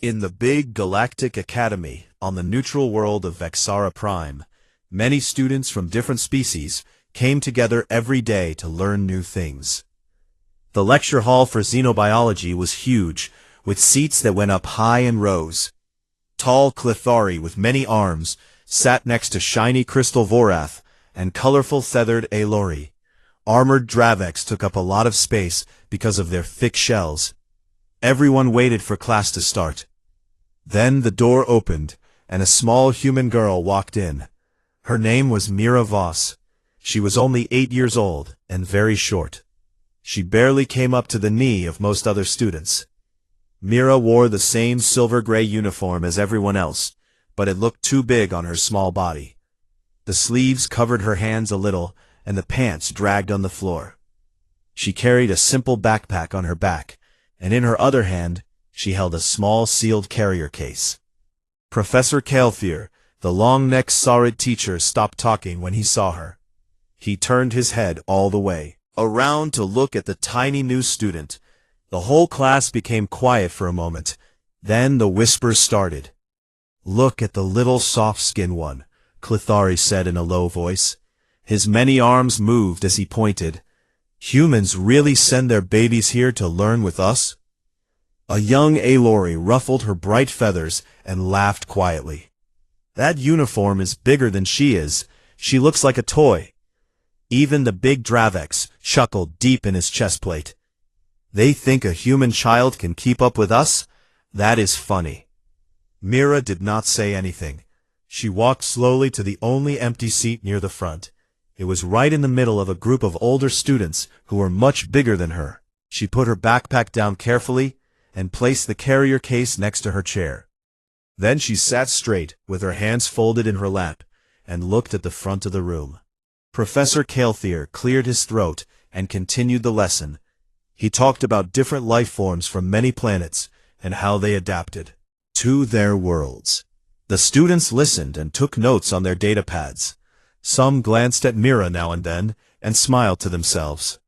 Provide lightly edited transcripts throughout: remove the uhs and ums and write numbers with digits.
In the big Galactic Academy, on the neutral world of Vexara Prime, many students from different species came together every day to learn new things. The lecture hall for xenobiology was huge, with seats that went up high in rows. Tall Clithari with many arms sat next to shiny crystal Vorath and colorful feathered Aelori. Armored Dravex took up a lot of space because of their thick shells. Everyone waited for class to start. Then the door opened, and a small human girl walked in. Her name was Mira Voss. She was only 8 years old, and very short. She barely came up to the knee of most other students. Mira wore the same silver-gray uniform as everyone else, but it looked too big on her small body. The sleeves covered her hands a little, and the pants dragged on the floor. She carried a simple backpack on her back, and in her other hand, she held a small sealed carrier case. Professor Kalthir, the long-necked Saurid teacher, stopped talking when he saw her. He turned his head all the way around to look at the tiny new student. The whole class became quiet for a moment. Then the whispers started. "Look at the little soft-skinned one," Clithari said in a low voice. His many arms moved as he pointed. "Humans really send their babies here to learn with us?" A young Aelori ruffled her bright feathers and laughed quietly. "That uniform is bigger than she is. She looks like a toy." Even the big Dravex chuckled deep in his chestplate. "They think a human child can keep up with us? That is funny." Mira did not say anything. She walked slowly to the only empty seat near the front. It was right in the middle of a group of older students who were much bigger than her. She put her backpack down carefully and placed the carrier case next to her chair. Then she sat straight, with her hands folded in her lap, and looked at the front of the room. Professor Kalthir cleared his throat and continued the lesson. He talked about different life forms from many planets and how they adapted to their worlds. The students listened and took notes on their data pads. Some glanced at Mira now and then and smiled to themselves.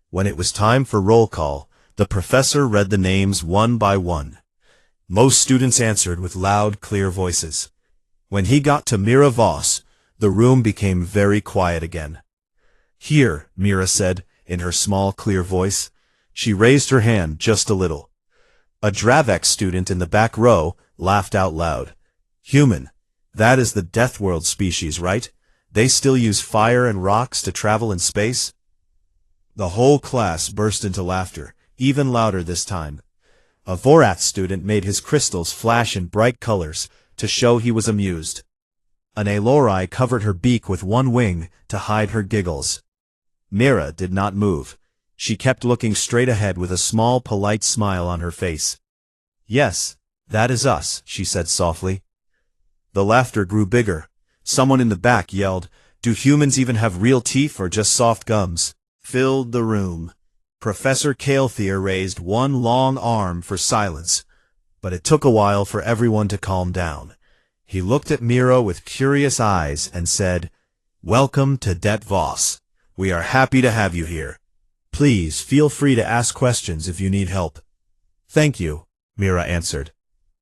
When it was time for roll call, the professor read the names one by one. Most students answered with loud, clear voices. When he got to Mira Voss, the room became very quiet again. "Here," Mira said, in her small, clear voice. She raised her hand just a little. A Dravex student in the back row laughed out loud. "Human, that is the Death World species, right? They still use fire and rocks to travel in space?" The whole class burst into laughter, even louder this time. A Vorath student made his crystals flash in bright colors to show he was amused. An Aelori covered her beak with one wing to hide her giggles. Mira did not move. She kept looking straight ahead with a small, polite smile on her face. "Yes, that is us," she said softly. The laughter grew bigger. Someone in the back yelled, "Do humans even have real teeth or just soft gums?" Filled the room. Professor Kalthir raised one long arm for silence, but it took a while for everyone to calm down. He looked at Mira with curious eyes and said, "Welcome to Det Voss. We are happy to have you here. Please feel free to ask questions if you need help." "Thank you," Mira answered.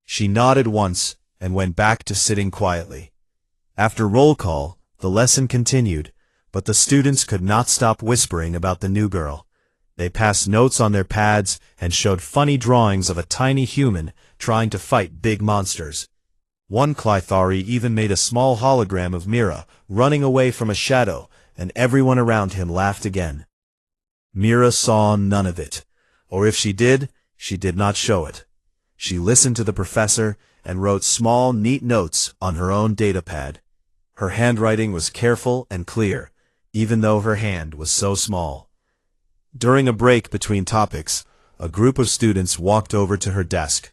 She nodded once and went back to sitting quietly. After roll call, the lesson continued, but the students could not stop whispering about the new girl. They passed notes on their pads and showed funny drawings of a tiny human trying to fight big monsters. One Clithari even made a small hologram of Mira running away from a shadow, and everyone around him laughed again. Mira saw none of it, or if she did not show it. She listened to the professor and wrote small, neat notes on her own datapad. Her handwriting was careful and clear, even though her hand was so small. During a break between topics, a group of students walked over to her desk.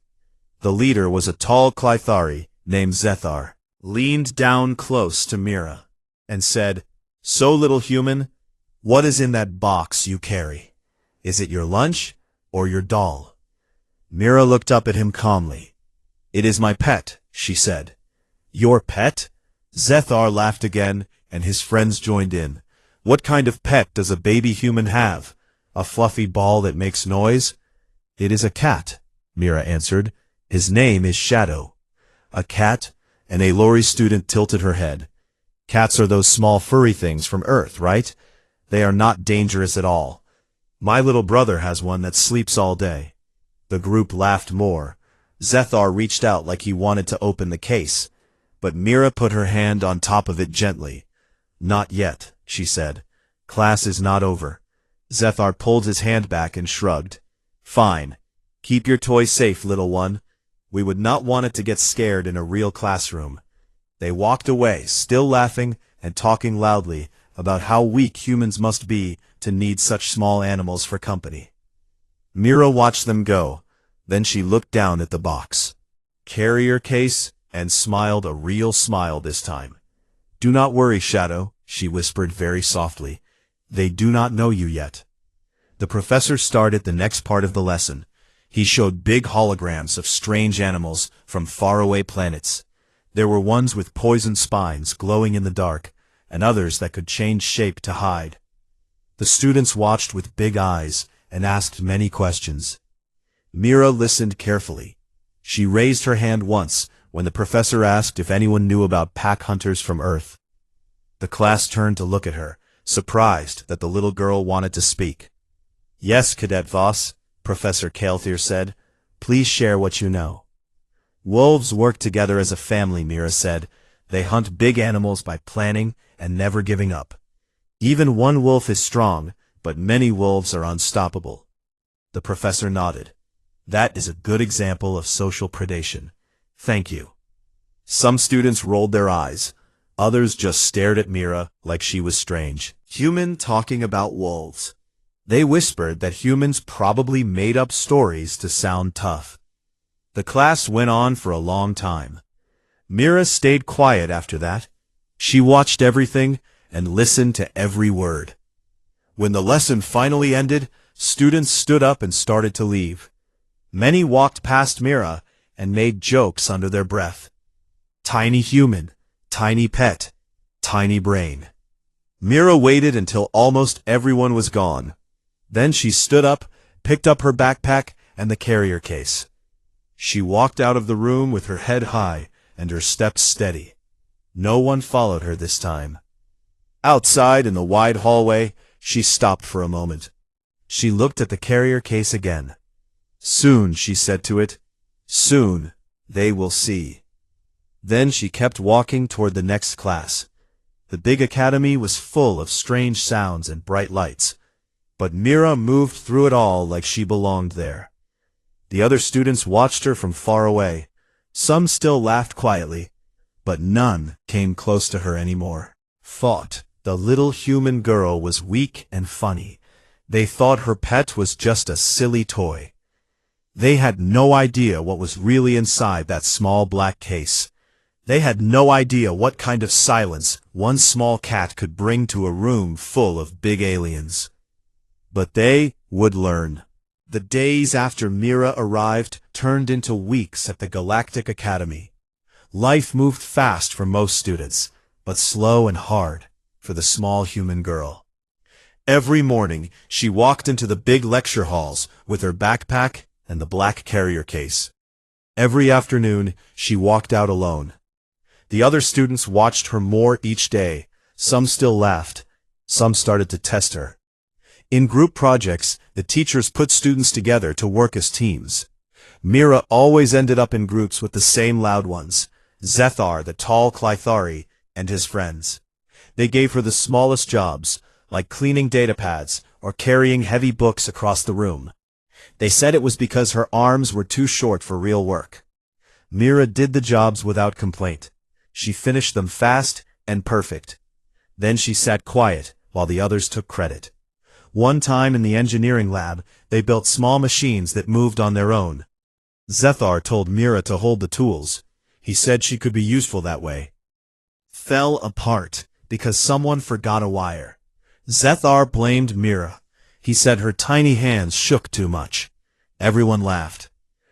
The leader was a tall Clithari named Zethar, leaned down close to Mira, and said, "So, little human, what is in that box you carry? Is it your lunch or your doll?" Mira looked up at him calmly. "It is my pet," she said. "Your pet?" Zethar laughed again, and his friends joined in. "What kind of pet does a baby human have? A fluffy ball that makes noise?" "It is a cat," Mira answered. His name is Shadow. A cat, and a Lori student tilted her head. Cats are those small furry things from Earth, right? They are not dangerous at all. My little brother has one that sleeps all day. The group laughed more. Zethar reached out like he wanted to open the case, but Mira put her hand on top of it gently. Not yet, she said. Class is not over. Zethar pulled his hand back and shrugged. Fine. Keep your toy safe, little one. We would not want it to get scared in a real classroom. They walked away, still laughing and talking loudly about how weak humans must be to need such small animals for company. Mira watched them go. Then she looked down at the box. Carrier case, and smiled a real smile this time. Do not worry, Shadow, she whispered very softly. They do not know you yet. The professor started the next part of the lesson. He showed big holograms of strange animals from faraway planets. There were ones with poison spines glowing in the dark, and others that could change shape to hide. The students watched with big eyes and asked many questions. Mira listened carefully. She raised her hand once when the professor asked if anyone knew about pack hunters from Earth. The class turned to look at her, surprised that the little girl wanted to speak. Yes, Cadet Voss, Professor Kael'thir said. Please share what you know. Wolves work together as a family, Mira said. They hunt big animals by planning and never giving up. Even one wolf is strong, but many wolves are unstoppable. The professor nodded. That is a good example of social predation. Thank you. Some students rolled their eyes. Others just stared at Mira like she was strange. Human talking about wolves. They whispered that humans probably made up stories to sound tough. The class went on for a long time. Mira stayed quiet after that. She watched everything and listened to every word. When the lesson finally ended, students stood up and started to leave. Many walked past Mira and made jokes under their breath. Tiny human, tiny pet, tiny brain. Mira waited until almost everyone was gone. Then she stood up, picked up her backpack and the carrier case. She walked out of the room with her head high and her steps steady. No one followed her this time. Outside in the wide hallway, she stopped for a moment. She looked at the carrier case again. Soon, she said to it. Soon, they will see. Then she kept walking toward the next class. The big academy was full of strange sounds and bright lights, but Mira moved through it all like she belonged there. The other students watched her from far away. Some still laughed quietly, but none came close to her anymore. Thought the little human girl was weak and funny. They thought her pet was just a silly toy. They had no idea what was really inside that small black case. They had no idea what kind of silence one small cat could bring to a room full of big aliens. But they would learn. The days after Mira arrived turned into weeks at the Galactic Academy. Life moved fast for most students, but slow and hard for the small human girl. Every morning, she walked into the big lecture halls with her backpack and the black carrier case. Every afternoon, she walked out alone. The other students watched her more each day. Some still laughed. Some started to test her. In group projects, the teachers put students together to work as teams. Mira always ended up in groups with the same loud ones, Zethar, the tall Clythari, and his friends. They gave her the smallest jobs, like cleaning datapads or carrying heavy books across the room. They said it was because her arms were too short for real work. Mira did the jobs without complaint. She finished them fast and perfect. Then she sat quiet while the others took credit. One time in the engineering lab, they built small machines that moved on their own. Zethar told Mira to hold the tools. He said she could be useful that way. Fell apart because someone forgot a wire. Zethar blamed Mira. He said her tiny hands shook too much. Everyone laughed.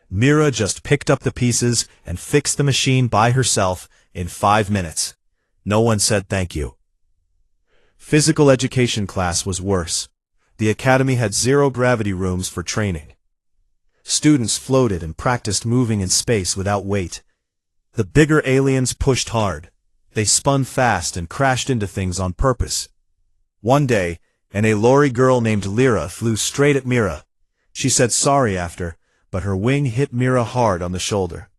Mira just picked up the pieces and fixed the machine by herself in 5 minutes. No one said thank you. Physical education class was worse. The academy had zero gravity rooms for training. Students floated and practiced moving in space without weight. The bigger aliens pushed hard. They spun fast and crashed into things on purpose. One day, an Alori girl named Lyra flew straight at Mira. She said sorry after, but her wing hit Mira hard on the shoulder.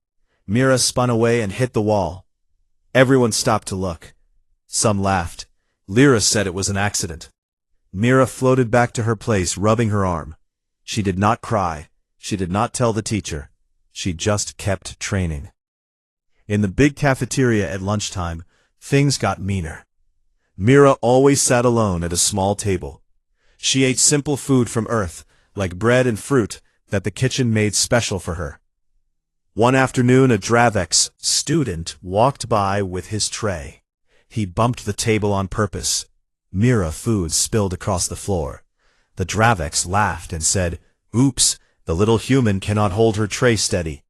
Mira spun away and hit the wall. Everyone stopped to look. Some laughed. Lyra said it was an accident. Mira floated back to her place, rubbing her arm. She did not cry. She did not tell the teacher. She just kept training. In the big cafeteria at lunchtime, things got meaner. Mira always sat alone at a small table. She ate simple food from Earth, like bread and fruit, that the kitchen made special for her. One afternoon, a Dravex student walked by with his tray. He bumped the table on purpose. Mira food spilled across the floor. The Dravex laughed and said, "Oops, the little human cannot hold her tray steady."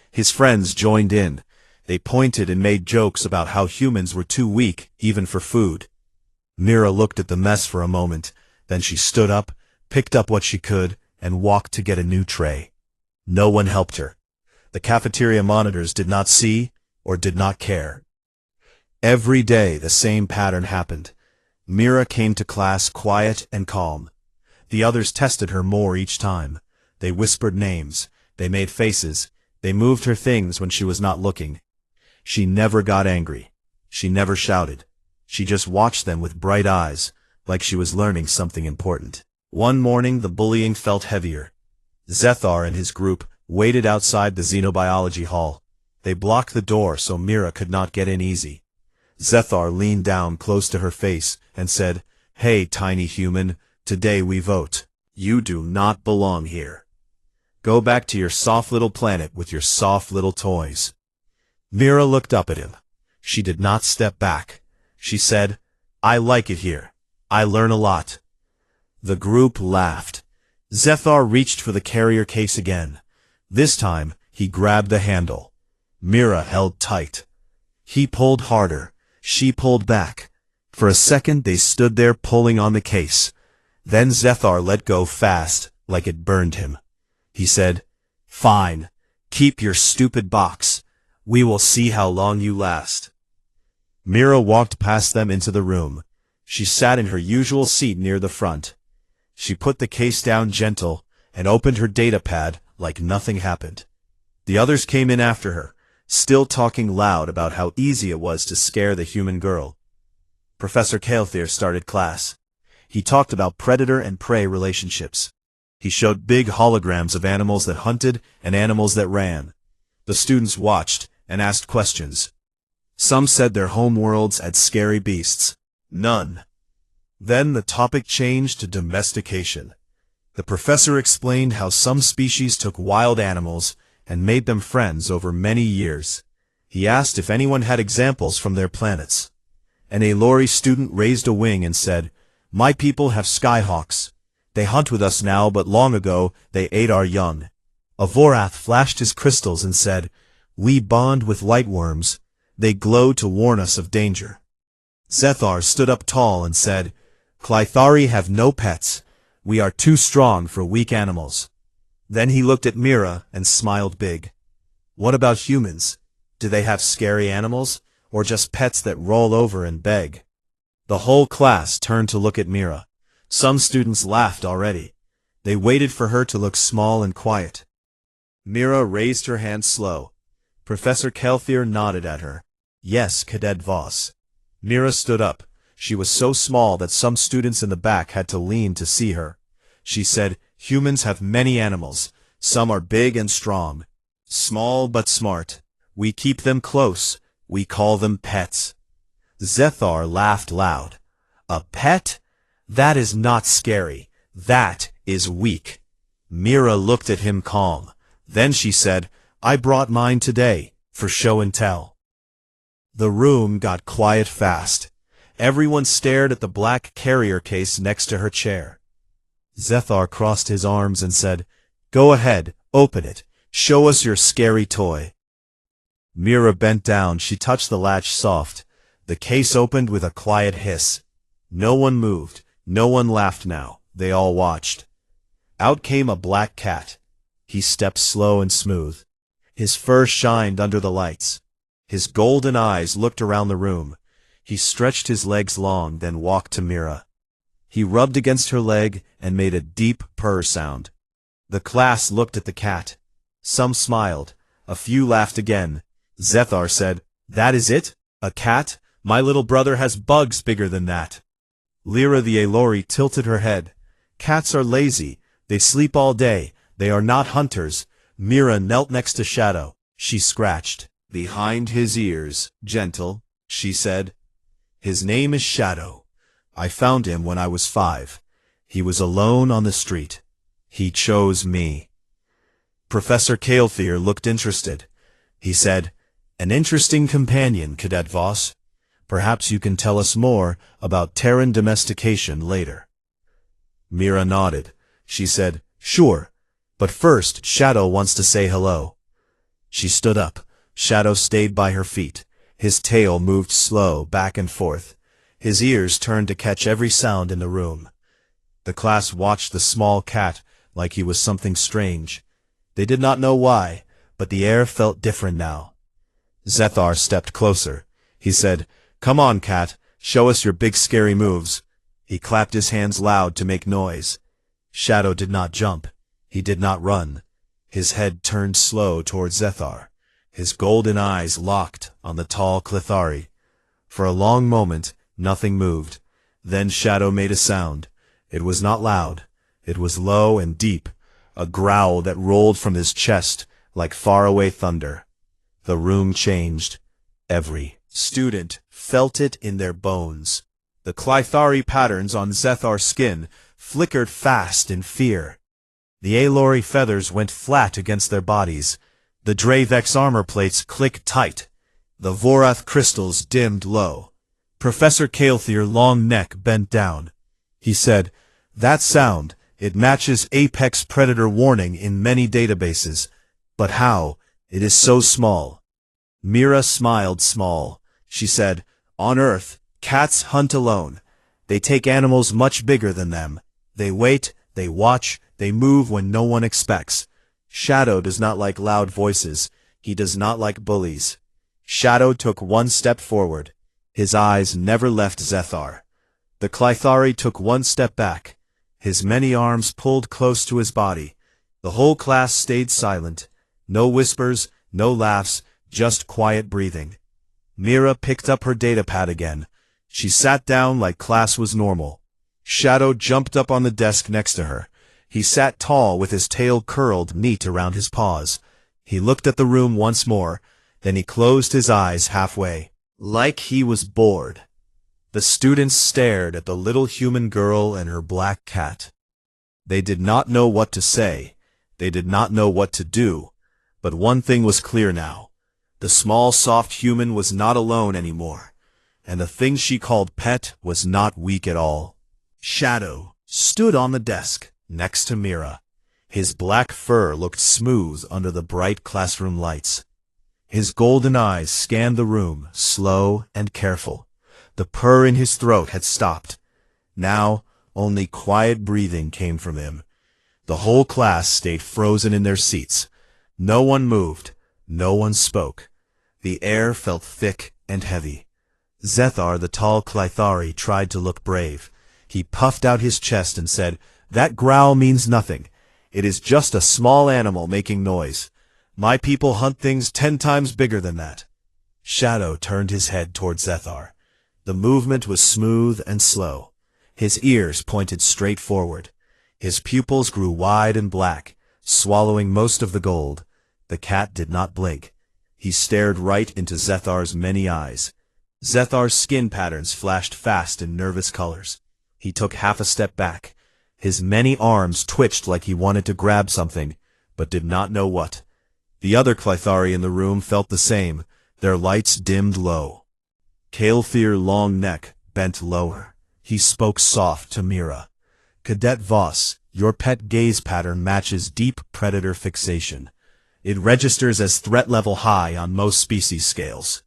His friends joined in. They pointed and made jokes about how humans were too weak, even for food. Mira looked at the mess for a moment, then she stood up, picked up what she could, and walked to get a new tray. No one helped her. The cafeteria monitors did not see or did not care. Every day the same pattern happened. Mira came to class quiet and calm. The others tested her more each time. They whispered names. They made faces. They moved her things when she was not looking. She never got angry. She never shouted. She just watched them with bright eyes, like she was learning something important. One morning the bullying felt heavier. Zethar and his group waited outside the xenobiology hall. They blocked the door so Mira could not get in easy. Zethar leaned down close to her face and said, "Hey, tiny human, today we vote. You do not belong here. Go back to your soft little planet with your soft little toys." Mira looked up at him. She did not step back. She said, "I like it here. I learn a lot." The group laughed. Zethar reached for the carrier case again. This time, he grabbed the handle. Mira held tight. He pulled harder. She pulled back. For a second they stood there pulling on the case. Then Zethar let go fast, like it burned him. He said, "Fine. Keep your stupid box. We will see how long you last." Mira walked past them into the room. She sat in her usual seat near the front. She put the case down gentle and opened her data pad like nothing happened. The others came in after her, still talking loud about how easy it was to scare the human girl. Professor Kael'thir started class. He talked about predator and prey relationships. He showed big holograms of animals that hunted and animals that ran. The students watched and asked questions. Some said their home worlds had scary beasts. None. Then the topic changed to domestication. The professor explained how some species took wild animals and made them friends over many years. He asked if anyone had examples from their planets. An Alori student raised a wing and said, "My people have skyhawks. They hunt with us now, but long ago they ate our young." A Vorath flashed his crystals and said, "We bond with lightworms. They glow to warn us of danger." Zethar stood up tall and said, "Clythari have no pets. We are too strong for weak animals." Then he looked at Mira and smiled big. "What about humans? Do they have scary animals, or just pets that roll over and beg?" The whole class turned to look at Mira. Some students laughed already. They waited for her to look small and quiet. Mira raised her hand slow. Professor Kael'thir nodded at her. "Yes, Cadet Voss." Mira stood up. She was so small that some students in the back had to lean to see her. She said, "Humans have many animals. Some are big and strong. Small but smart. We keep them close. We call them pets." Zethar laughed loud. "A pet? That is not scary. That is weak." Mira looked at him calm. Then she said, "I brought mine today, for show and tell." The room got quiet fast. Everyone stared at the black carrier case next to her chair. Zethar crossed his arms and said, "Go ahead, open it. Show us your scary toy." Mira bent down. She touched the latch soft. The case opened with a quiet hiss. No one moved. No one laughed now. They all watched. Out came a black cat. He stepped slow and smooth. His fur shined under the lights. His golden eyes looked around the room. He stretched his legs long, then walked to Mira. He rubbed against her leg and made a deep purr sound. The class looked at the cat. Some smiled. A few laughed again. Zethar said, "That is it? A cat? My little brother has bugs bigger than that." Lyra the Aelori tilted her head. "Cats are lazy. They sleep all day. They are not hunters." Mira knelt next to Shadow. She scratched behind his ears. "Gentle," she said. "His name is Shadow. I found him when I was 5. He was alone on the street. He chose me." Professor Kael'thir looked interested. He said, "An interesting companion, Cadet Voss. Perhaps you can tell us more about Terran domestication later." Mira nodded. She said, "Sure, but first Shadow wants to say hello." She stood up. Shadow stayed by her feet. His tail moved slow back and forth. His ears turned to catch every sound in the room. The class watched the small cat like he was something strange. They did not know why, but the air felt different now. Zethar stepped closer. He said, "Come on, cat, show us your big scary moves." He clapped his hands loud to make noise. Shadow did not jump. He did not run. His head turned slow toward Zethar. His golden eyes locked on the tall Clethari. For a long moment, nothing moved. Then Shadow made a sound. It was not loud. It was low and deep, a growl that rolled from his chest like faraway thunder. The room changed. Every student felt it in their bones. The Clethari patterns on Zethar's skin flickered fast in fear. The Aelori feathers went flat against their bodies. The Dravex armor plates clicked tight. The Vorath crystals dimmed low. Professor Kael'thir's long neck bent down. He said, "That sound, it matches Apex Predator warning in many databases. But how? It is so small." Mira smiled small. She said, "On Earth, cats hunt alone. They take animals much bigger than them. They wait, they watch, they move when no one expects. Shadow does not like loud voices. He does not like bullies." Shadow took one step forward. His eyes never left Zethar. The Clethari took one step back. His many arms pulled close to his body. The whole class stayed silent. No whispers, no laughs, just quiet breathing. Mira picked up her datapad again. She sat down like class was normal. Shadow jumped up on the desk next to her. He sat tall with his tail curled neat around his paws. He looked at the room once more, then he closed his eyes halfway, like he was bored. The students stared at the little human girl and her black cat. They did not know what to say. They did not know what to do. But one thing was clear now. The small, soft human was not alone anymore. And the thing she called pet was not weak at all. Shadow stood on the desk next to Mira. His black fur looked smooth under the bright classroom lights. His golden eyes scanned the room, slow and careful. The purr in his throat had stopped. Now, only quiet breathing came from him. The whole class stayed frozen in their seats. No one moved. No one spoke. The air felt thick and heavy. Zethar, the tall Clethari, tried to look brave. He puffed out his chest and said, "That growl means nothing. It is just a small animal making noise. My people hunt things 10 times bigger than that." Shadow turned his head toward Zethar. The movement was smooth and slow. His ears pointed straight forward. His pupils grew wide and black, swallowing most of the gold. The cat did not blink. He stared right into Zethar's many eyes. Zethar's skin patterns flashed fast in nervous colors. He took half a step back. His many arms twitched like he wanted to grab something, but did not know what. The other Clethari in the room felt the same. Their lights dimmed low. Kael'thir's long neck bent lower. He spoke soft to Mira. "Cadet Voss, your pet gaze pattern matches deep predator fixation. It registers as threat level high on most species scales.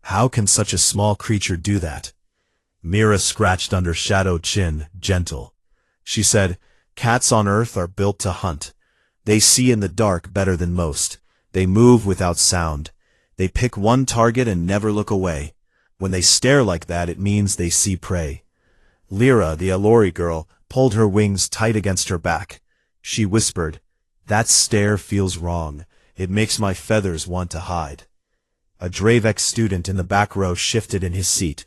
How can such a small creature do that?" Mira scratched under Shadow's chin, gentle. She said, "Cats on Earth are built to hunt. They see in the dark better than most. They move without sound. They pick one target and never look away. When they stare like that, it means they see prey. Lyra, the Allori girl, pulled her wings tight against her back. She whispered, "That stare feels wrong. It makes my feathers want to hide." A Dravex student in the back row shifted in his seat.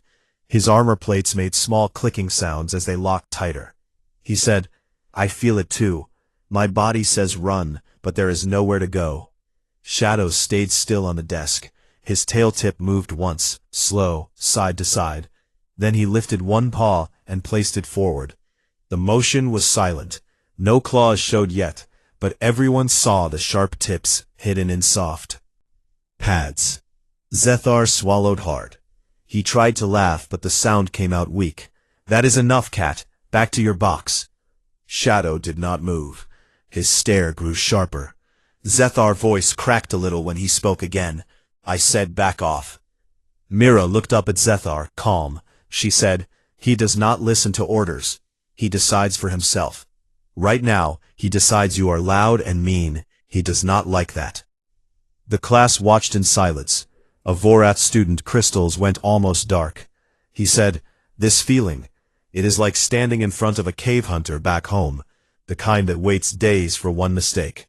His armor plates made small clicking sounds as they locked tighter. He said, "I feel it too. My body says run, but there is nowhere to go." Shadow stayed still on the desk. His tail tip moved once, slow, side to side. Then he lifted one paw and placed it forward. The motion was silent. No claws showed yet, but everyone saw the sharp tips hidden in soft pads. Zethar swallowed hard. He tried to laugh, but the sound came out weak. "That is enough, cat. Back to your box." Shadow did not move. His stare grew sharper. Zethar's voice cracked a little when he spoke again. "I said back off." Mira looked up at Zethar, calm. She said, "He does not listen to orders. He decides for himself. Right now, he decides you are loud and mean. He does not like that." The class watched in silence. A Vorath student, Crystal's, went almost dark. He said, "This feeling, it is like standing in front of a cave hunter back home, the kind that waits days for one mistake."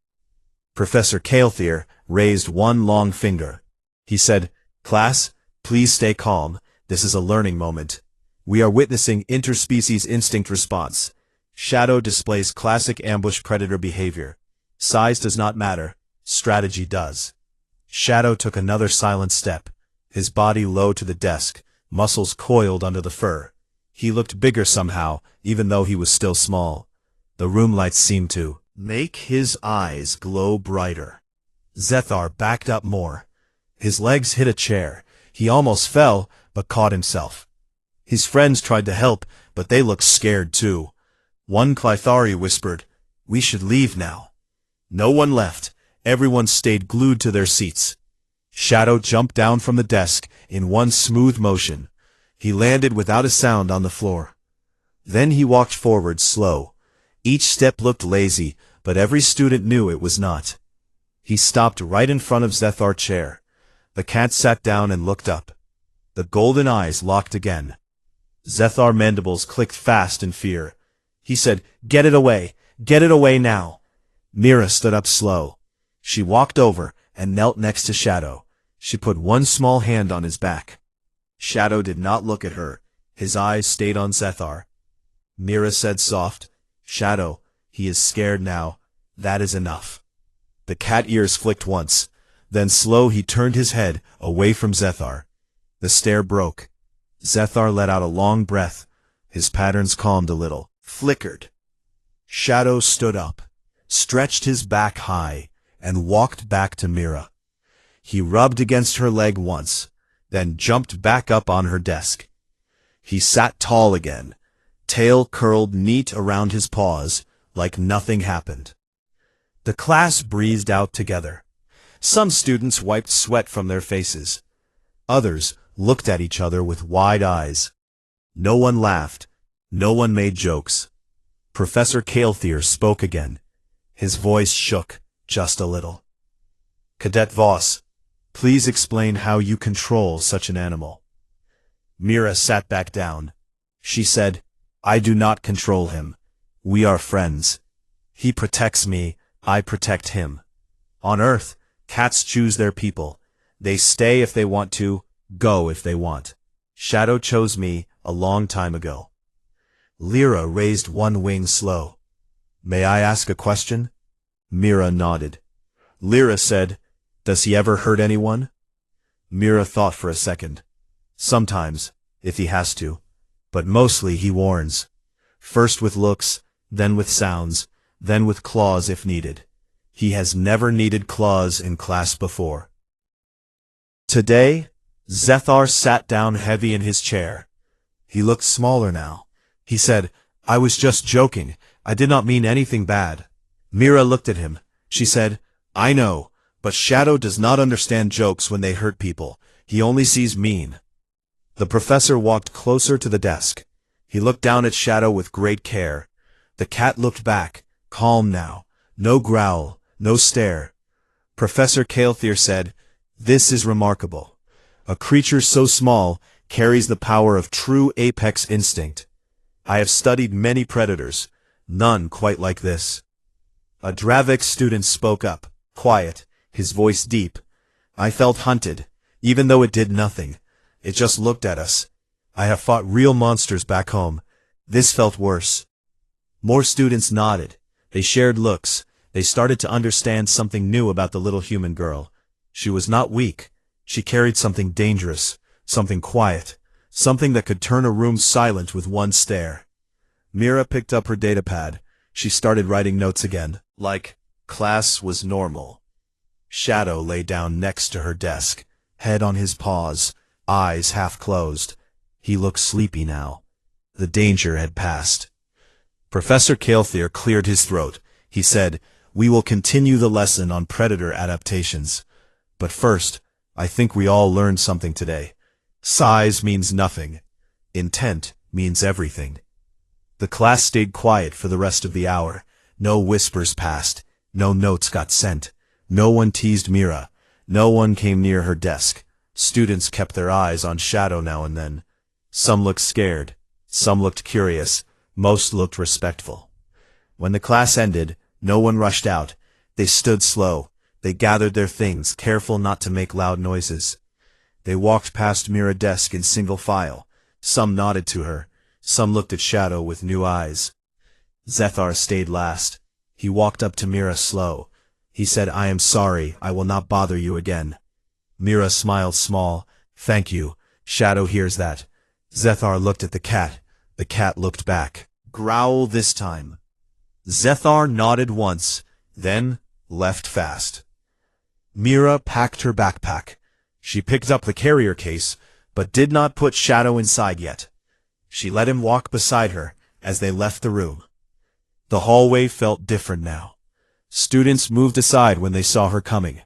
Professor Kael'thir raised one long finger. He said, "Class, please stay calm. This is a learning moment. We are witnessing interspecies instinct response. Shadow displays classic ambush predator behavior. Size does not matter. Strategy does." Shadow took another silent step, his body low to the desk, muscles coiled under the fur. He looked bigger somehow, even though he was still small. The room lights seemed to make his eyes glow brighter. Zethar backed up more. His legs hit a chair. He almost fell, but caught himself. His friends tried to help, but they looked scared too. One Clythari whispered, "We should leave now." No one left. Everyone stayed glued to their seats. Shadow jumped down from the desk in one smooth motion. He landed without a sound on the floor. Then he walked forward slow. Each step looked lazy, but every student knew it was not. He stopped right in front of Zethar's chair. The cat sat down and looked up. The golden eyes locked again. Zethar mandibles clicked fast in fear. He said, "Get it away! Get it away now!" Mira stood up slow. She walked over and knelt next to Shadow. She put one small hand on his back. Shadow did not look at her. His eyes stayed on Zethar. Mira said soft, "Shadow, he is scared now. That is enough." The cat ears flicked once. Then slow he turned his head away from Zethar. The stare broke. Zethar let out a long breath. His patterns calmed a little, flickered. Shadow stood up, stretched his back high, and walked back to Mira. He rubbed against her leg once, then jumped back up on her desk. He sat tall again, tail curled neat around his paws, like nothing happened. The class breathed out together. Some students wiped sweat from their faces. Others looked at each other with wide eyes. No one laughed. No one made jokes. Professor Kael'thir spoke again. His voice shook just a little. "Cadet Voss, please explain how you control such an animal." Mira sat back down. She said, "I do not control him. We are friends. He protects me, I protect him. On Earth, cats choose their people. They stay if they want to, go if they want. Shadow chose me a long time ago." Lyra raised one wing slow. "May I ask a question?" Mira nodded. Lyra said, "Does he ever hurt anyone?" Mira thought for a second. "Sometimes, if he has to. But mostly he warns. First with looks, then with sounds, then with claws if needed. He has never needed claws in class before." Today, Zethar sat down heavy in his chair. He looked smaller now. He said, "I was just joking. I did not mean anything bad." Mira looked at him. She said, "I know, but Shadow does not understand jokes when they hurt people. He only sees mean." The professor walked closer to the desk. He looked down at Shadow with great care. The cat looked back, calm now. No growl, no stare. Professor Kael'thir said, "This is remarkable. A creature so small carries the power of true apex instinct. I have studied many predators, none quite like this." A Dravik student spoke up, quiet, his voice deep. "I felt hunted, even though it did nothing. It just looked at us. I have fought real monsters back home. This felt worse." More students nodded. They shared looks. They started to understand something new about the little human girl. She was not weak. She carried something dangerous, something quiet, something that could turn a room silent with one stare. Mira picked up her datapad. She started writing notes again, like, class was normal. Shadow lay down next to her desk, head on his paws, eyes half closed. He looked sleepy now. The danger had passed. Professor Kael'thir cleared his throat. He said, "We will continue the lesson on predator adaptations. But first, I think we all learned something today. Size means nothing. Intent means everything." The class stayed quiet for the rest of the hour. No whispers passed. No notes got sent. No one teased Mira. No one came near her desk. Students kept their eyes on Shadow now and then. Some looked scared. Some looked curious. Most looked respectful. When the class ended, no one rushed out. They stood slow. They gathered their things, careful not to make loud noises. They walked past Mira's desk in single file. Some nodded to her. Some looked at Shadow with new eyes. Zethar stayed last. He walked up to Mira slow. He said, "I am sorry. I will not bother you again." Mira smiled small. "Thank you. Shadow hears that." Zethar looked at the cat. The cat looked back. Growl this time. Zethar nodded once, then left fast. Mira packed her backpack. She picked up the carrier case, but did not put Shadow inside yet. She let him walk beside her as they left the room. The hallway felt different now. Students moved aside when they saw her coming.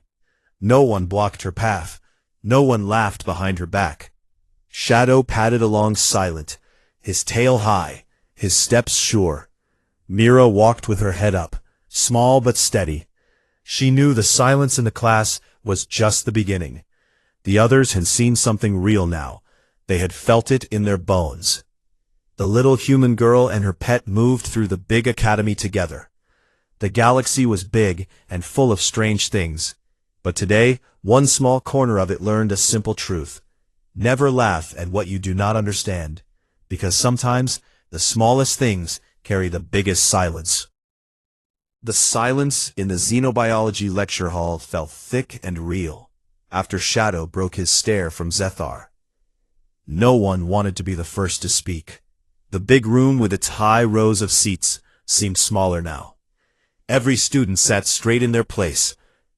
No one blocked her path. No one laughed behind her back. Shadow padded along silent, his tail high, his steps sure. Mira walked with her head up, small but steady. She knew the silence in the class was just the beginning. The others had seen something real now. They had felt it in their bones. The little human girl and her pet moved through the big academy together. The galaxy was big and full of strange things. But today, one small corner of it learned a simple truth. Never laugh at what you do not understand, because sometimes the smallest things carry the biggest silence. The silence in the xenobiology lecture hall felt thick and real, after Shadow broke his stare from Zethar. No one wanted to be the first to speak. The big room with its high rows of seats seemed smaller now. Every student sat straight in their place.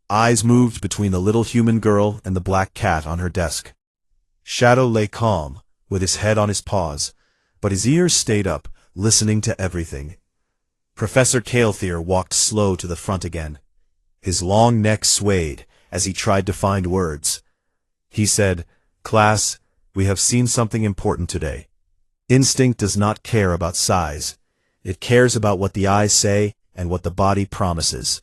Eyes moved between the little human girl and the black cat on her desk. Shadow lay calm, with his head on his paws, but his ears stayed up, listening to everything. Professor Kael'thir walked slow to the front again. His long neck swayed as he tried to find words. He said, "Class, we have seen something important today. Instinct does not care about size. It cares about what the eyes say and what the body promises.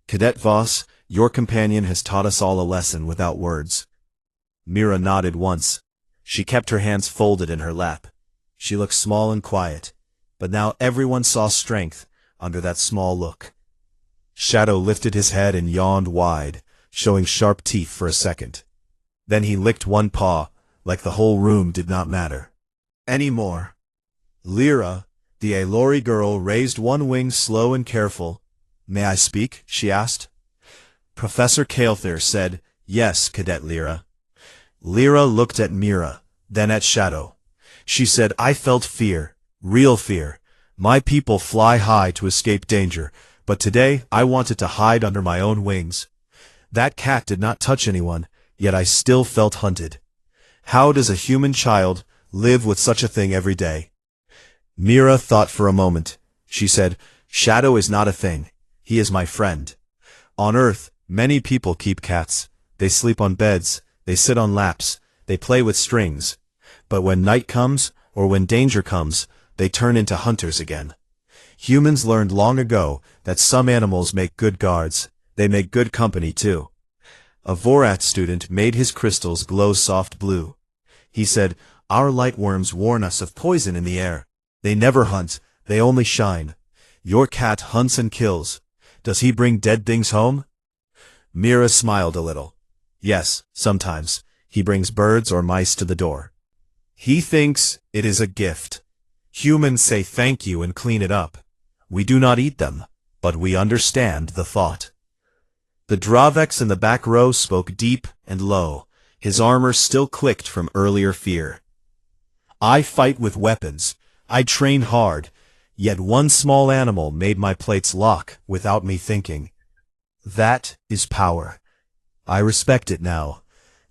Cadet Voss, your companion has taught us all a lesson without words." Mira nodded once. She kept her hands folded in her lap. She looked small and quiet, but now everyone saw strength under that small look. Shadow lifted his head and yawned wide, showing sharp teeth for a second. Then he licked one paw, like the whole room did not matter anymore. Lyra, the Aelori girl, raised one wing slow and careful. "May I speak?" she asked. Professor Kael'thir said, "Yes, Cadet Lyra." Lyra looked at Mira, then at Shadow. She said, "I felt fear, real fear. My people fly high to escape danger, but today I wanted to hide under my own wings. That cat did not touch anyone, yet I still felt hunted. How does a human child live with such a thing every day?" Mira thought for a moment. She said, "Shadow is not a thing. He is my friend. On Earth, many people keep cats. They sleep on beds, they sit on laps, they play with strings. But when night comes, or when danger comes, they turn into hunters again. Humans learned long ago that some animals make good guards. They make good company too. A Vorat student made his crystals glow soft blue. He said, "Our lightworms warn us of poison in the air. They never hunt, they only shine. Your cat hunts and kills. Does he bring dead things home?" Mira smiled a little. "Yes, sometimes. He brings birds or mice to the door. He thinks it is a gift. Humans say thank you and clean it up. We do not eat them, but we understand the thought." The Dravex in the back row spoke deep and low. His armor still clicked from earlier fear. "I fight with weapons. I train hard. Yet one small animal made my plates lock without me thinking. That is power. I respect it now."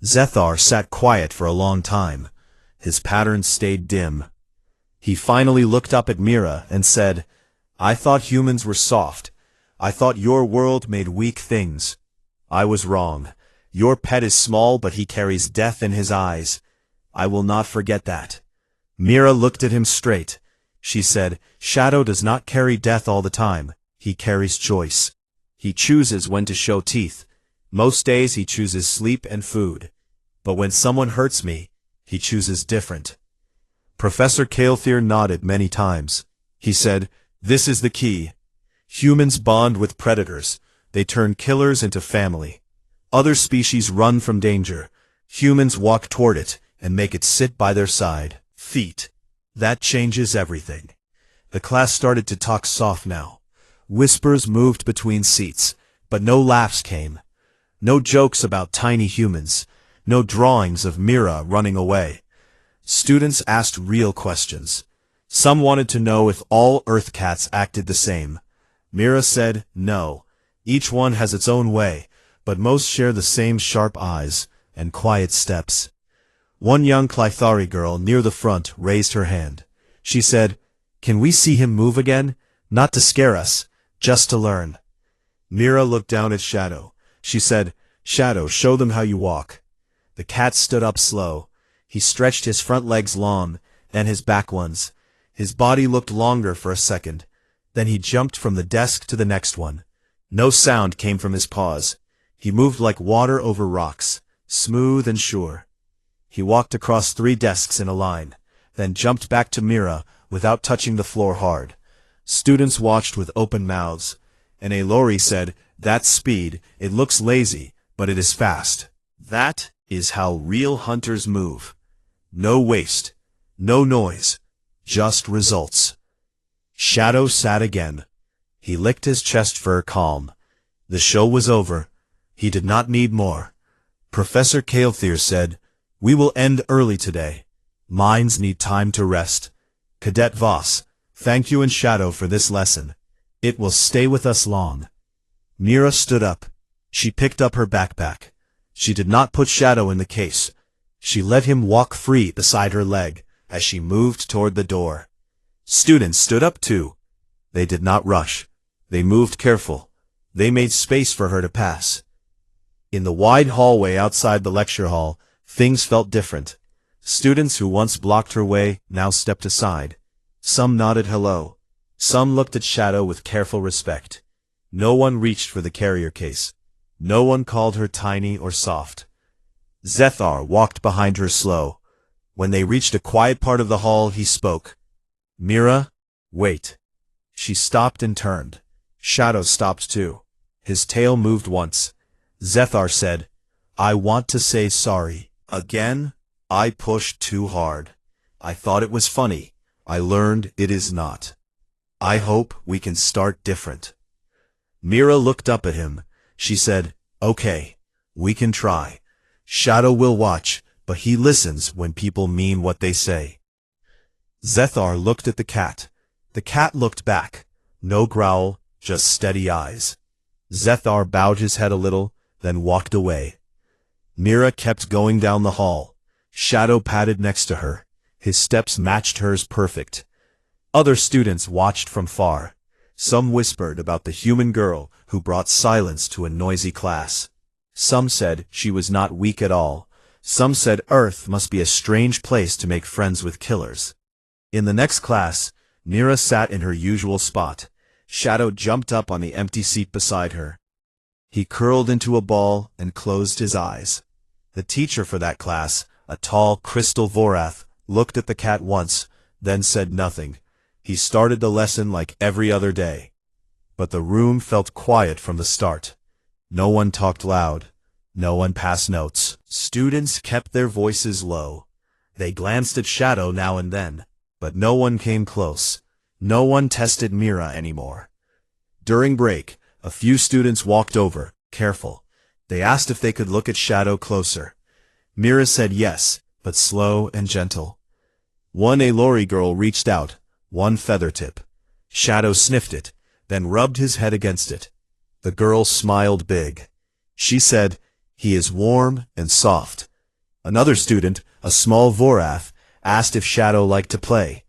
Zethar sat quiet for a long time. His pattern stayed dim. He finally looked up at Mira and said, "I thought humans were soft. I thought your world made weak things. I was wrong. Your pet is small, but he carries death in his eyes. I will not forget that." Mira looked at him straight. She said, "Shadow does not carry death all the time. He carries choice. He chooses when to show teeth. Most days he chooses sleep and food. But when someone hurts me, he chooses different." Professor Kael'thir nodded many times. He said, "This is the key. Humans bond with predators. They turn killers into family. Other species run from danger. Humans walk toward it and make it sit by their side. Feet. That changes everything." The class started to talk soft now. Whispers moved between seats, but no laughs came. No jokes about tiny humans. No drawings of Mira running away. Students asked real questions. Some wanted to know if all Earth cats acted the same. Mira said, "No. Each one has its own way, but most share the same sharp eyes and quiet steps." One young Clythari girl near the front raised her hand. She said, "Can we see him move again? Not to scare us, just to learn." Mira looked down at Shadow. She said, "Shadow, show them how you walk." The cat stood up slow. He stretched his front legs long, then his back ones. His body looked longer for a second. Then he jumped from the desk to the next one. No sound came from his paws. He moved like water over rocks, smooth and sure. He walked across 3 desks in a line, then jumped back to Mira without touching the floor hard. Students watched with open mouths, and Alori said, "That's speed. It looks lazy, but it is fast. That is how real hunters move. No waste, no noise, just results." Shadow sat again. He licked his chest fur calm. The show was over. He did not need more. Professor Kael'thir said, "We will end early today. Minds need time to rest. Cadet Voss, thank you and Shadow for this lesson. It will stay with us long." Mira stood up. She picked up her backpack. She did not put Shadow in the case. She let him walk free beside her leg as she moved toward the door. Students stood up too. They did not rush. They moved careful. They made space for her to pass. In the wide hallway outside the lecture hall, things felt different. Students who once blocked her way now stepped aside. Some nodded hello. Some looked at Shadow with careful respect. No one reached for the carrier case. No one called her tiny or soft. Zethar walked behind her slow. When they reached a quiet part of the hall, he spoke. "Mira, wait." She stopped and turned. Shadow stopped too. His tail moved once. Zethar said, "I want to say sorry. Again, I pushed too hard. I thought it was funny. I learned it is not. I hope we can start different." Mira looked up at him. She said, "Okay, we can try. Shadow will watch, but he listens when people mean what they say." Zethar looked at the cat. The cat looked back. No growl, just steady eyes. Zethar bowed his head a little, then walked away. Mira kept going down the hall. Shadow padded next to her. His steps matched hers perfect. Other students watched from far. Some whispered about the human girl who brought silence to a noisy class. Some said she was not weak at all. Some said Earth must be a strange place to make friends with killers. In the next class, Mira sat in her usual spot. Shadow jumped up on the empty seat beside her. He curled into a ball and closed his eyes. The teacher for that class, a tall crystal Vorath, looked at the cat once, then said nothing. He started the lesson like every other day. But the room felt quiet from the start. No one talked loud. No one passed notes. Students kept their voices low. They glanced at Shadow now and then, but no one came close. No one tested Mira anymore. During break, a few students walked over, careful. They asked if they could look at Shadow closer. Mira said yes, but slow and gentle. One Alori girl reached out, one feather tip. Shadow sniffed it, then rubbed his head against it. The girl smiled big. She said, "He is warm and soft." Another student, a small Vorath, asked if Shadow liked to play.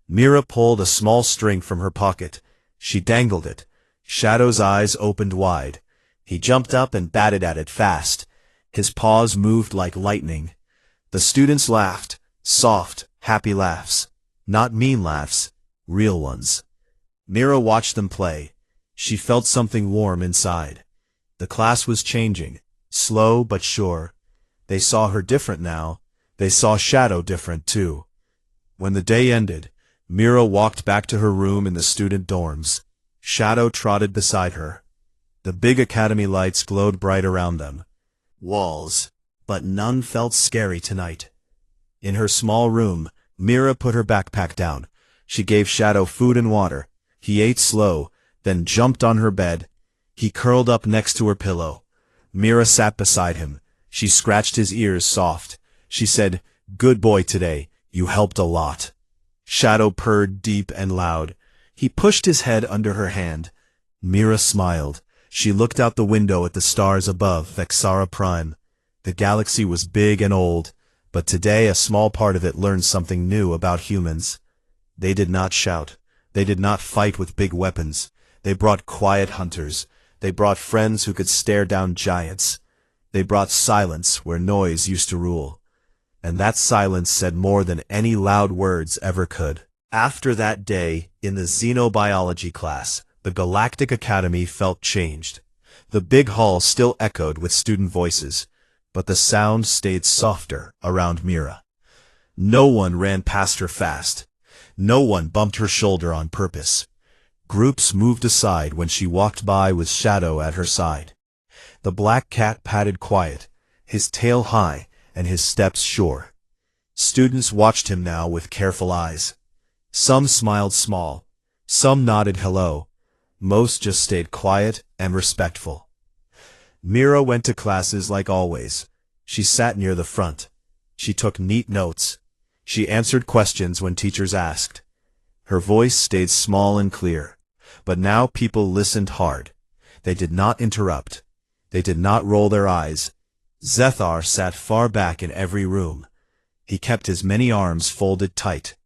Mira pulled a small string from her pocket. She dangled it. Shadow's eyes opened wide. He jumped up and batted at it fast. His paws moved like lightning. The students laughed, soft, happy laughs. Not mean laughs, real ones. Mira watched them play. She felt something warm inside. The class was changing, slow but sure. They saw her different now. They saw Shadow different too. When the day ended, Mira walked back to her room in the student dorms. Shadow trotted beside her. The big academy lights glowed bright around them. Walls, but none felt scary tonight. In her small room, Mira put her backpack down. She gave Shadow food and water. He ate slow, then jumped on her bed. He curled up next to her pillow. Mira sat beside him. She scratched his ears soft. She said, "Good boy today. You helped a lot." Shadow purred deep and loud. He pushed his head under her hand. Mira smiled. She looked out the window at the stars above Vexara Prime. The galaxy was big and old, but today a small part of it learned something new about humans. They did not shout. They did not fight with big weapons. They brought quiet hunters. They brought friends who could stare down giants. They brought silence where noise used to rule. And that silence said more than any loud words ever could. After that day, in the xenobiology class, the Galactic Academy felt changed. The big hall still echoed with student voices, but the sound stayed softer around Mira. No one ran past her fast. No one bumped her shoulder on purpose. Groups moved aside when she walked by with Shadow at her side. The black cat padded quiet, his tail high and his steps sure. Students watched him now with careful eyes. Some smiled small. Some nodded hello. Most just stayed quiet and respectful. Mira went to classes like always. She sat near the front. She took neat notes. She answered questions when teachers asked. Her voice stayed small and clear. But now people listened hard. They did not interrupt. They did not roll their eyes. Zethar sat far back in every room. He kept his many arms folded tight.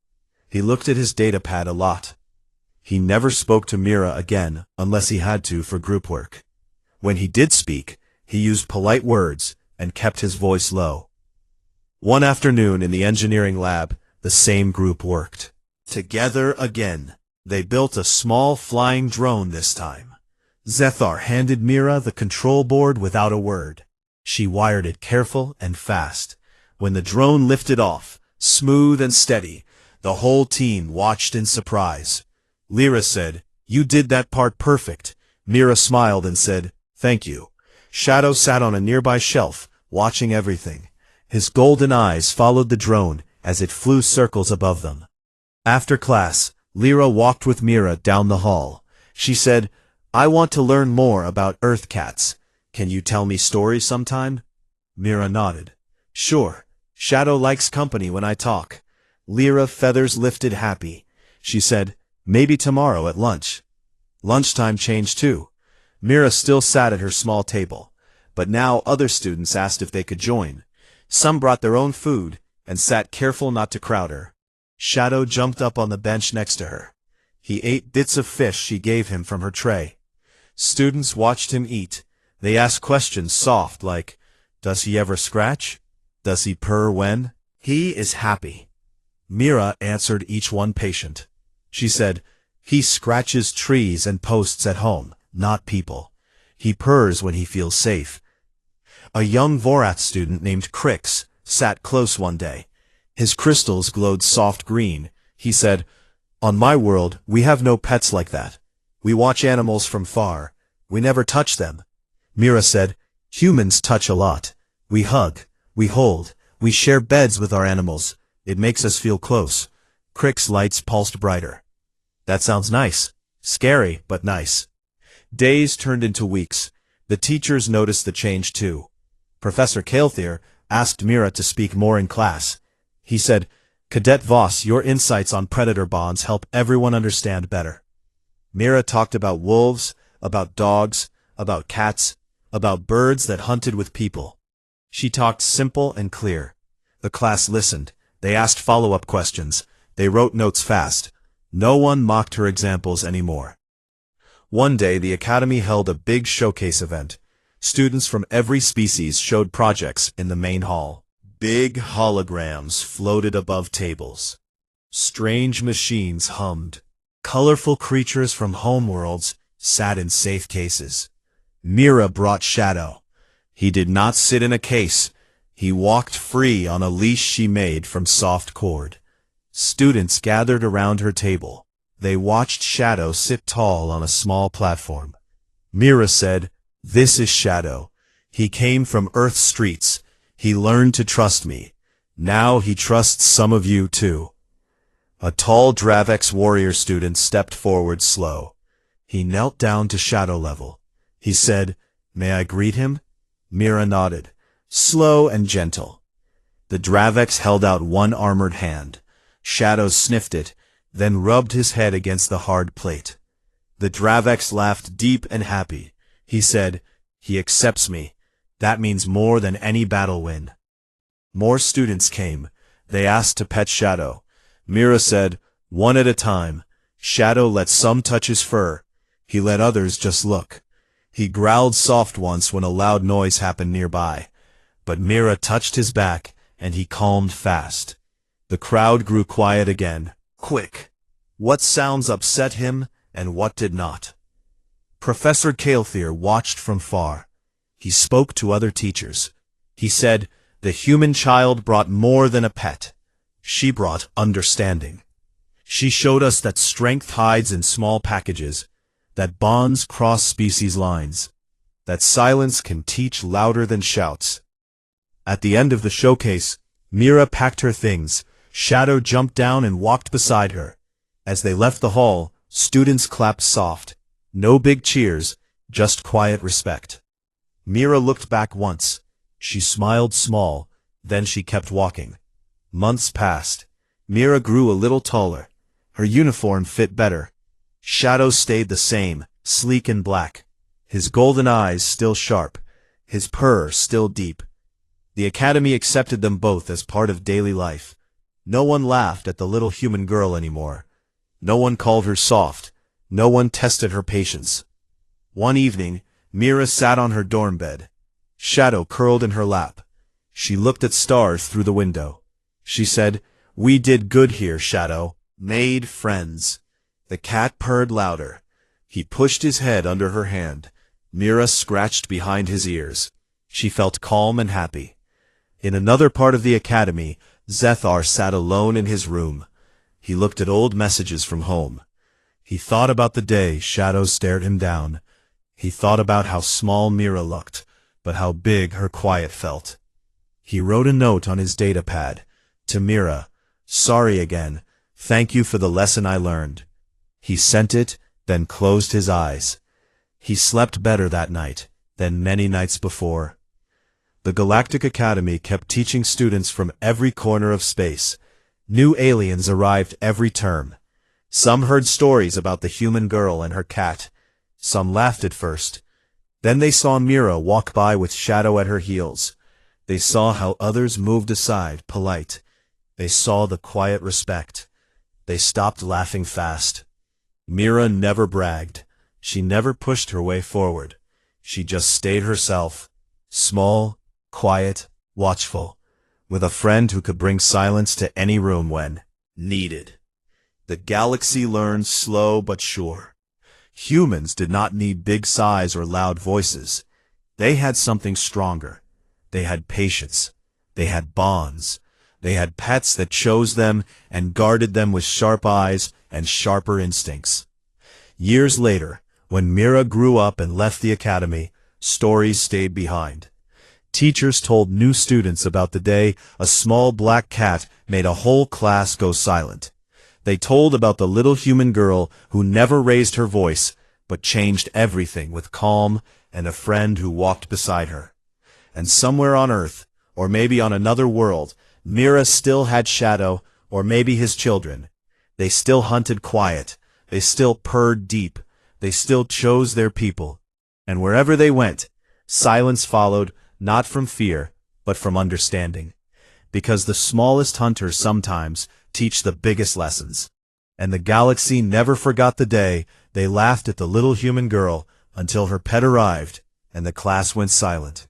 He looked at his datapad a lot. He never spoke to Mira again unless he had to for group work. When he did speak, he used polite words and kept his voice low. One afternoon in the engineering lab, the same group worked. Together again. They built a small flying drone this time. Zethar handed Mira the control board without a word. She wired it careful and fast. When the drone lifted off, smooth and steady, the whole team watched in surprise. Lyra said, "You did that part perfect." Mira smiled and said, "Thank you." Shadow sat on a nearby shelf, watching everything. His golden eyes followed the drone as it flew circles above them. After class, Lyra walked with Mira down the hall. She said, "I want to learn more about Earth cats. Can you tell me stories sometime?" Mira nodded. "Sure. Shadow likes company when I talk." Lyra feathers lifted happy. She said, "Maybe tomorrow at lunch." Lunchtime changed too. Mira still sat at her small table, but now other students asked if they could join. Some brought their own food and sat careful not to crowd her. Shadow jumped up on the bench next to her. He ate bits of fish she gave him from her tray. Students watched him eat. They asked questions soft like, "Does he ever scratch? Does he purr when?" "He is happy." Mira answered each one patient. She said, "He scratches trees and posts at home, not people. He purrs when he feels safe." A young Vorath student named Crix sat close one day. His crystals glowed soft green. He said, "On my world, we have no pets like that. We watch animals from far. We never touch them." Mira said, "Humans touch a lot. We hug, we hold, we share beds with our animals. It makes us feel close." Crix's lights pulsed brighter. "That sounds nice. Scary, but nice." Days turned into weeks. The teachers noticed the change too. Professor Kael'thir asked Mira to speak more in class. He said, "Cadet Voss, your insights on predator bonds help everyone understand better." Mira talked about wolves, about dogs, about cats, about birds that hunted with people. She talked simple and clear. The class listened. They asked follow-up questions. They wrote notes fast. No one mocked her examples anymore. One day, the Academy held a big showcase event. Students from every species showed projects in the main hall. Big holograms floated above tables. Strange machines hummed. Colorful creatures from homeworlds sat in safe cases. Mira brought Shadow. He did not sit in a case. He walked free on a leash she made from soft cord. Students gathered around her table. They watched Shadow sit tall on a small platform. Mira said, "This is Shadow. He came from Earth's streets. He learned to trust me. Now he trusts some of you too." A tall Dravex warrior student stepped forward slow. He knelt down to Shadow level. He said, "May I greet him?" Mira nodded. Slow and gentle. The Dravex held out one armored hand. Shadow sniffed it, then rubbed his head against the hard plate. The Dravex laughed deep and happy. He said, "He accepts me. That means more than any battle win." More students came. They asked to pet Shadow. Mira said, "One at a time." Shadow let some touch his fur. He let others just look. He growled soft once when a loud noise happened nearby. But Mira touched his back, and he calmed fast. The crowd grew quiet again. Quick. What sounds upset him, and what did not? Professor Kael'thir watched from far. He spoke to other teachers. He said, "The human child brought more than a pet. She brought understanding. She showed us that strength hides in small packages, that bonds cross species lines, that silence can teach louder than shouts." At the end of the showcase, Mira packed her things. Shadow jumped down and walked beside her. As they left the hall, students clapped soft. No big cheers, just quiet respect. Mira looked back once. She smiled small, then she kept walking. Months passed. Mira grew a little taller. Her uniform fit better. Shadow stayed the same, sleek and black. His golden eyes still sharp. His purr still deep. The Academy accepted them both as part of daily life. No one laughed at the little human girl anymore. No one called her soft. No one tested her patience. One evening, Mira sat on her dorm bed. Shadow curled in her lap. She looked at stars through the window. She said, "We did good here, Shadow. Made friends." The cat purred louder. He pushed his head under her hand. Mira scratched behind his ears. She felt calm and happy. In another part of the Academy, Zethar sat alone in his room. He looked at old messages from home. He thought about the day Shadow stared him down. He thought about how small Mira looked, but how big her quiet felt. He wrote a note on his data pad. To Mira, "Sorry again. Thank you for the lesson I learned." He sent it, then closed his eyes. He slept better that night than many nights before. The Galactic Academy kept teaching students from every corner of space. New aliens arrived every term. Some heard stories about the human girl and her cat. Some laughed at first. Then they saw Mira walk by with Shadow at her heels. They saw how others moved aside, polite. They saw the quiet respect. They stopped laughing fast. Mira never bragged. She never pushed her way forward. She just stayed herself, small, quiet, watchful, with a friend who could bring silence to any room when needed. The galaxy learned slow but sure. Humans did not need big size or loud voices. They had something stronger. They had patience. They had bonds. They had pets that chose them and guarded them with sharp eyes and sharper instincts. Years later, when Mira grew up and left the academy, stories stayed behind. Teachers told new students about the day a small black cat made a whole class go silent. They told about the little human girl who never raised her voice, but changed everything with calm and a friend who walked beside her. And somewhere on Earth, or maybe on another world, Mira still had Shadow, or maybe his children. They still hunted quiet. They still purred deep. They still chose their people. And wherever they went, silence followed, not from fear, but from understanding. Because the smallest hunters sometimes teach the biggest lessons. And the galaxy never forgot the day they laughed at the little human girl until her pet arrived and the class went silent.